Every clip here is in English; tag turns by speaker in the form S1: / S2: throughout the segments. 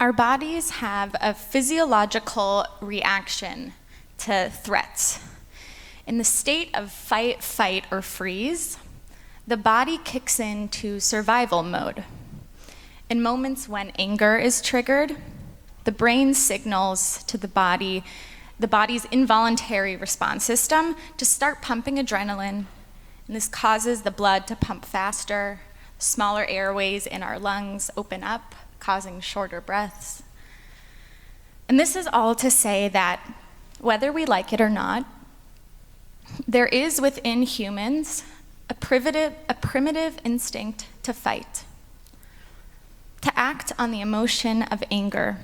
S1: Our bodies have a physiological reaction to threats. In the state of fight, fight, or freeze, the body kicks into survival mode. In moments when anger is triggered, the brain signals to the body's involuntary response system to start pumping adrenaline, and this causes the blood to pump faster, smaller airways in our lungs open up, causing shorter breaths. And this is all to say that, whether we like it or not, there is within humans a primitive instinct to fight, to act on the emotion of anger.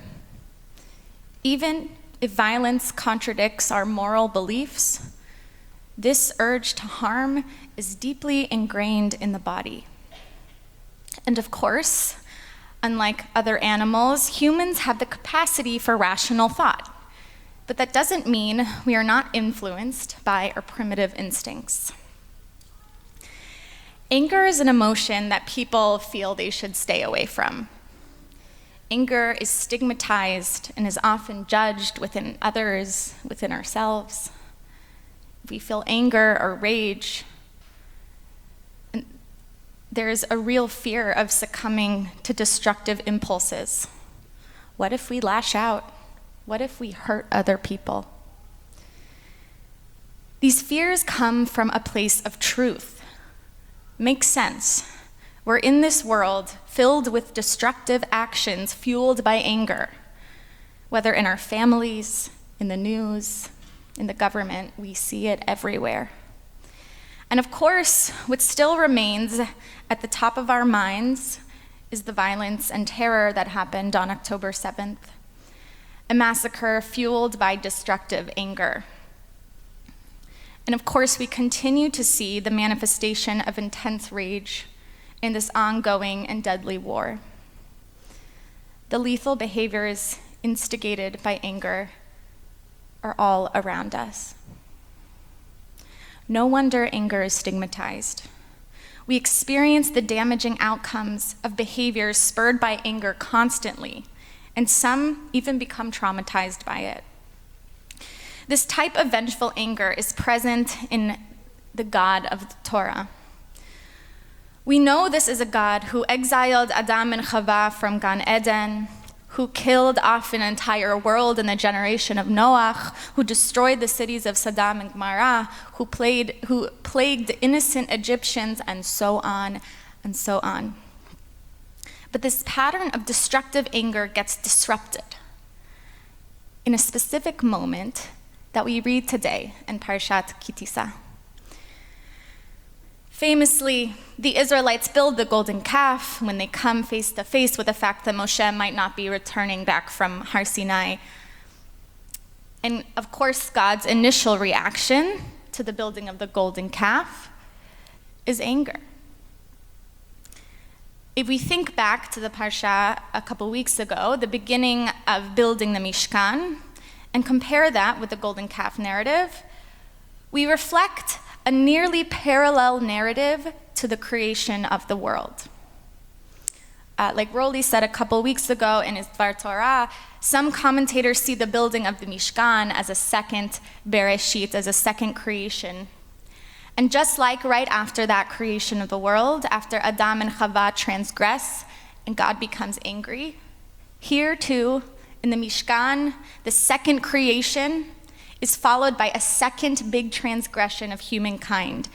S1: Even if violence contradicts our moral beliefs, this urge to harm is deeply ingrained in the body. And of course, unlike other animals, humans have the capacity for rational thought, but that doesn't mean we are not influenced by our primitive instincts. Anger is an emotion that people feel they should stay away from. Anger is stigmatized and is often judged within others, within ourselves. If we feel anger or rage, there is a real fear of succumbing to destructive impulses. What if we lash out? What if we hurt other people? These fears come from a place of truth. Makes sense. We're in this world filled with destructive actions fueled by anger. Whether in our families, in the news, in the government, we see it everywhere. And of course, what still remains at the top of our minds is the violence and terror that happened on October 7th, a massacre fueled by destructive anger. And of course, we continue to see the manifestation of intense rage in this ongoing and deadly war. The lethal behaviors instigated by anger are all around us. No wonder anger is stigmatized. We experience the damaging outcomes of behaviors spurred by anger constantly, and some even become traumatized by it. This type of vengeful anger is present in the God of the Torah. We know this is a God who exiled Adam and Chava from Gan Eden, who killed off an entire world in the generation of Noach, who destroyed the cities of Sodom and Gomorrah, who plagued innocent Egyptians, and so on and so on. But this pattern of destructive anger gets disrupted in a specific moment that we read today in Parshat Tissa. Famously, the Israelites build the golden calf when they come face to face with the fact that Moshe might not be returning back from Har Sinai. And of course, God's initial reaction to the building of the golden calf is anger. If we think back to the Parsha a couple weeks ago, the beginning of building the Mishkan, and compare that with the golden calf narrative, we reflect a nearly parallel narrative to the creation of the world. Like Rolly said a couple weeks ago in his Dvar Torah, some commentators see the building of the Mishkan as a second Bereshit, as a second creation. And just like right after that creation of the world, after Adam and Chava transgress and God becomes angry, here too, in the Mishkan, the second creation is followed by a second big transgression of humankind,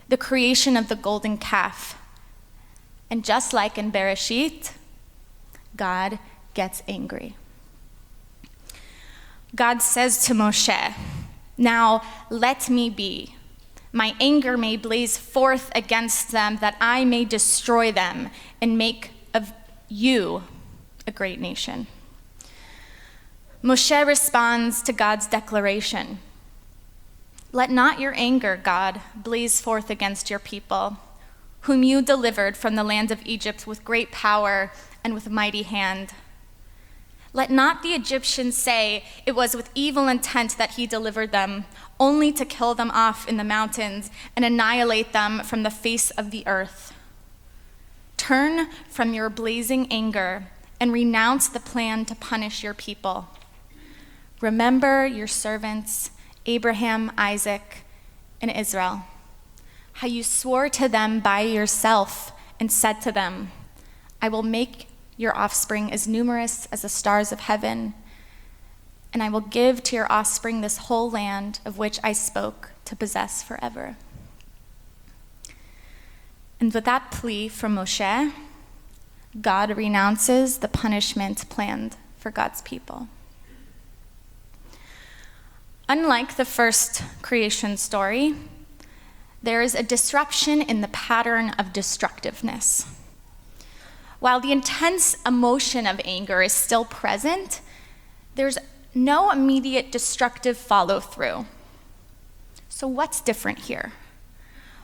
S1: the creation of the golden calf. And just like in Bereshit, God gets angry. God says to Moshe, "Now let me be. My anger may blaze forth against them, that I may destroy them and make of you a great nation." Moshe responds to God's declaration. "Let not your anger, God, blaze forth against your people, whom you delivered from the land of Egypt with great power and with a mighty hand. Let not the Egyptians say it was with evil intent that he delivered them, only to kill them off in the mountains and annihilate them from the face of the earth. Turn from your blazing anger and renounce the plan to punish your people. Remember your servants, Abraham, Isaac, and Israel, how you swore to them by yourself and said to them, I will make your offspring as numerous as the stars of heaven, and I will give to your offspring this whole land of which I spoke to possess forever. And with that plea from Moshe, God renounces the punishment planned for God's people. Unlike the first creation story, there is a disruption in the pattern of destructiveness. While the intense emotion of anger is still present, there's no immediate destructive follow-through. So what's different here?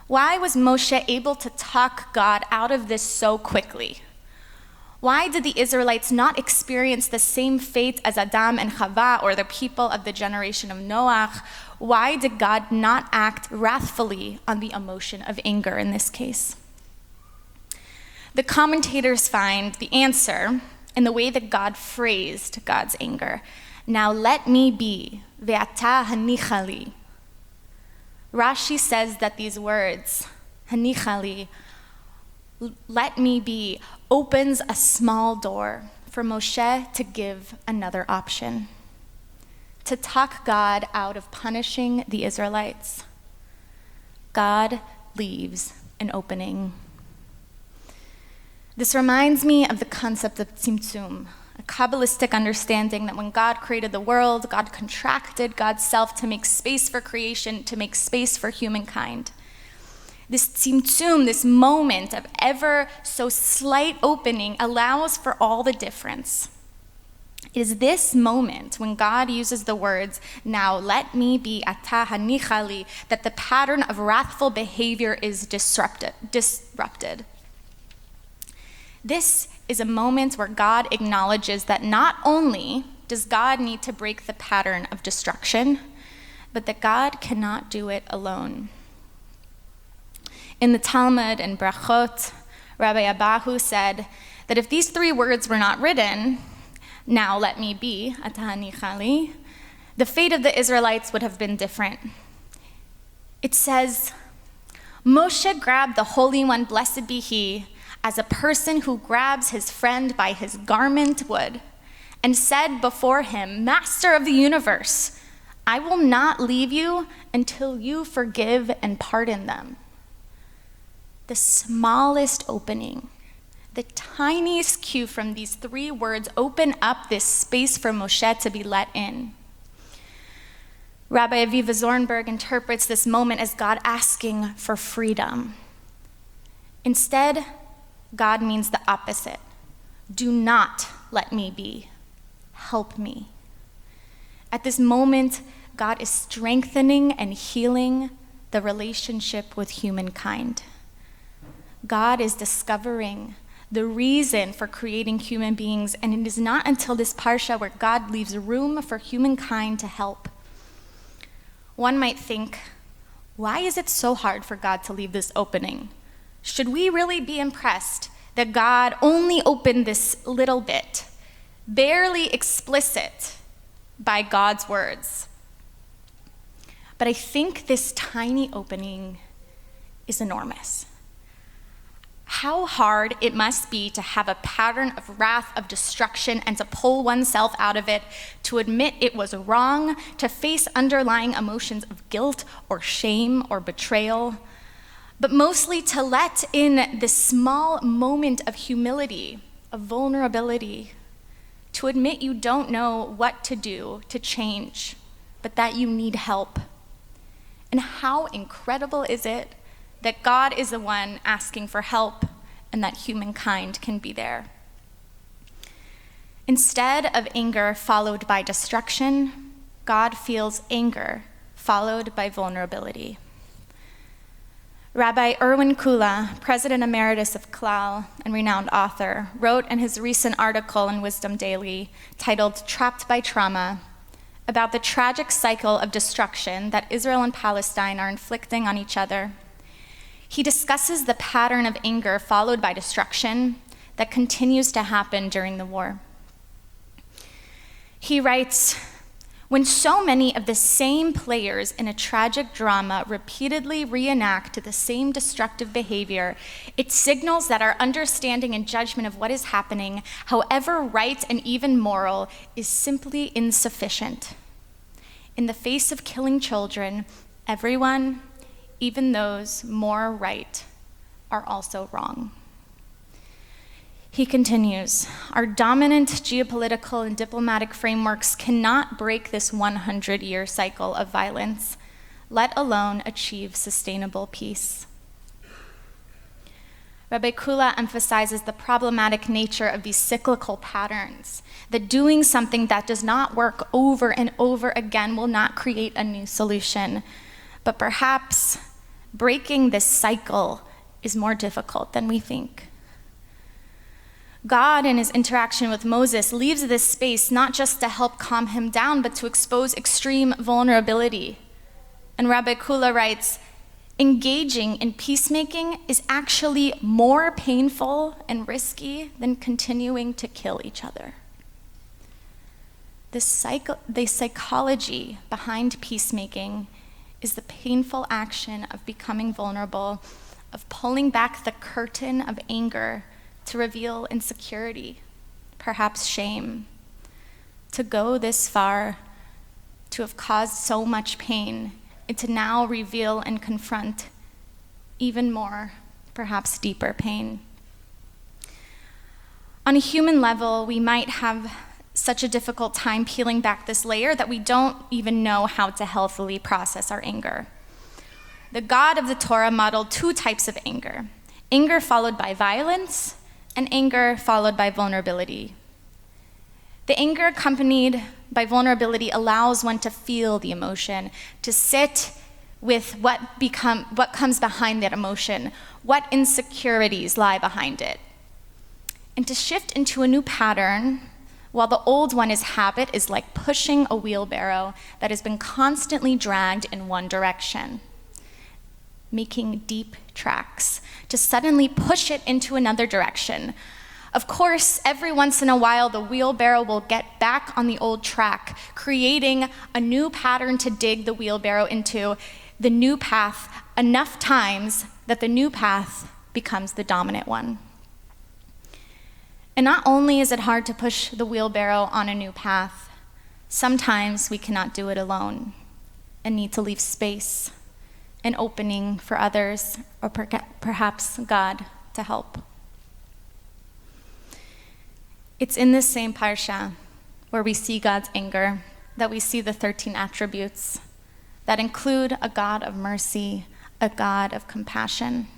S1: Why was Moshe able to talk God out of this so quickly? Why did the Israelites not experience the same fate as Adam and Chava or the people of the generation of Noach? Why did God not act wrathfully on the emotion of anger in this case? The commentators find the answer in the way that God phrased God's anger. Now let me be, ve'ata hanichali. Rashi says that these words, hanichali, let me be, opens a small door for Moshe to give another option, to talk God out of punishing the Israelites. God leaves an opening. This reminds me of the concept of tzimtzum, a Kabbalistic understanding that when God created the world, God contracted God's self to make space for creation, to make space for humankind. This tzimtzum, this moment of ever so slight opening, allows for all the difference. It is this moment when God uses the words, now let me be ata hanichali, that the pattern of wrathful behavior is disrupted. This is a moment where God acknowledges that not only does God need to break the pattern of destruction, but that God cannot do it alone. In the Talmud and Brachot, Rabbi Abahu said that if these three words were not written, now let me be, ata hanichali, the fate of the Israelites would have been different. It says, Moshe grabbed the Holy One, blessed be he, as a person who grabs his friend by his garment would, and said before him, Master of the universe, I will not leave you until you forgive and pardon them. The smallest opening, the tiniest cue from these three words open up this space for Moshe to be let in. Rabbi Aviva Zornberg interprets this moment as God asking for freedom. Instead, God means the opposite. Do not let me be. Help me. At this moment, God is strengthening and healing the relationship with humankind. God is discovering the reason for creating human beings, and it is not until this parsha where God leaves room for humankind to help. One might think, why is it so hard for God to leave this opening? Should we really be impressed that God only opened this little bit, barely explicit by God's words? But I think this tiny opening is enormous. How hard it must be to have a pattern of wrath, of destruction, and to pull oneself out of it, to admit it was wrong, to face underlying emotions of guilt or shame or betrayal, but mostly to let in this small moment of humility, of vulnerability, to admit you don't know what to do to change, but that you need help. And how incredible is it that God is the one asking for help and that humankind can be there. Instead of anger followed by destruction, God feels anger followed by vulnerability. Rabbi Erwin Kula, President Emeritus of Klal and renowned author, wrote in his recent article in Wisdom Daily titled Trapped by Trauma about the tragic cycle of destruction that Israel and Palestine are inflicting on each other. He discusses the pattern of anger followed by destruction that continues to happen during the war. He writes, when so many of the same players in a tragic drama repeatedly reenact the same destructive behavior, it signals that our understanding and judgment of what is happening, however right and even moral, is simply insufficient. In the face of killing children, everyone, even those more right, are also wrong. He continues, our dominant geopolitical and diplomatic frameworks cannot break this 100-year cycle of violence, let alone achieve sustainable peace. Rabbi Kula emphasizes the problematic nature of these cyclical patterns, that doing something that does not work over and over again will not create a new solution, but perhaps breaking this cycle is more difficult than we think. God, in his interaction with Moses, leaves this space not just to help calm him down, but to expose extreme vulnerability. And Rabbi Kula writes, engaging in peacemaking is actually more painful and risky than continuing to kill each other. The psychology behind peacemaking is the painful action of becoming vulnerable, of pulling back the curtain of anger to reveal insecurity, perhaps shame, to go this far, to have caused so much pain, and to now reveal and confront even more, perhaps deeper pain. On a human level, we might have such a difficult time peeling back this layer that we don't even know how to healthily process our anger. The God of the Torah modeled two types of anger: anger followed by violence, and anger followed by vulnerability. The anger accompanied by vulnerability allows one to feel the emotion, to sit with what comes behind that emotion, what insecurities lie behind it, and to shift into a new pattern while the old one is habit is like pushing a wheelbarrow that has been constantly dragged in one direction, making deep tracks, to suddenly push it into another direction. Of course, every once in a while, the wheelbarrow will get back on the old track, creating a new pattern to dig the wheelbarrow into the new path enough times that the new path becomes the dominant one. And not only is it hard to push the wheelbarrow on a new path, sometimes we cannot do it alone and need to leave space, an opening for others, or perhaps God to help. It's in this same parsha where we see God's anger that we see the 13 attributes that include a God of mercy, a God of compassion.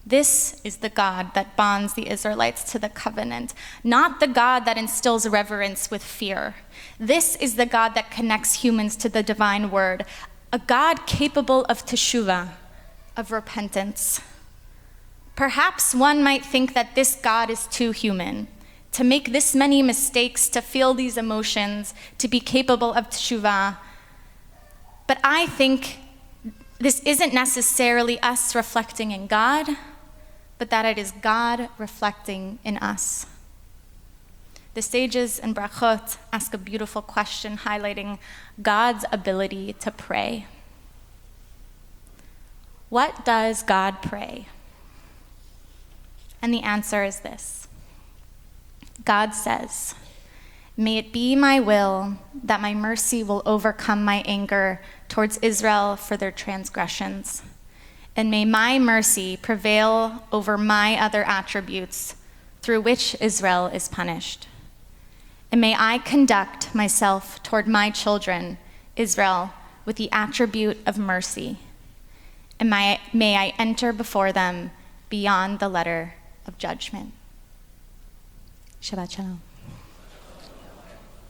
S1: This is the God that bonds the Israelites to the covenant, not the God that instills reverence with fear. This is the God that connects humans to the divine word, a God capable of teshuvah, of repentance. Perhaps one might think that this God is too human, to make this many mistakes, to feel these emotions, to be capable of teshuvah. But I think this isn't necessarily us reflecting in God, but that it is God reflecting in us. The sages in Brachot ask a beautiful question highlighting God's ability to pray. What does God pray? And the answer is this. God says, "May it be my will that my mercy will overcome my anger towards Israel for their transgressions. And may my mercy prevail over my other attributes through which Israel is punished. And may I conduct myself toward my children, Israel, with the attribute of mercy. And may I enter before them beyond the letter of judgment." Shabbat Shalom.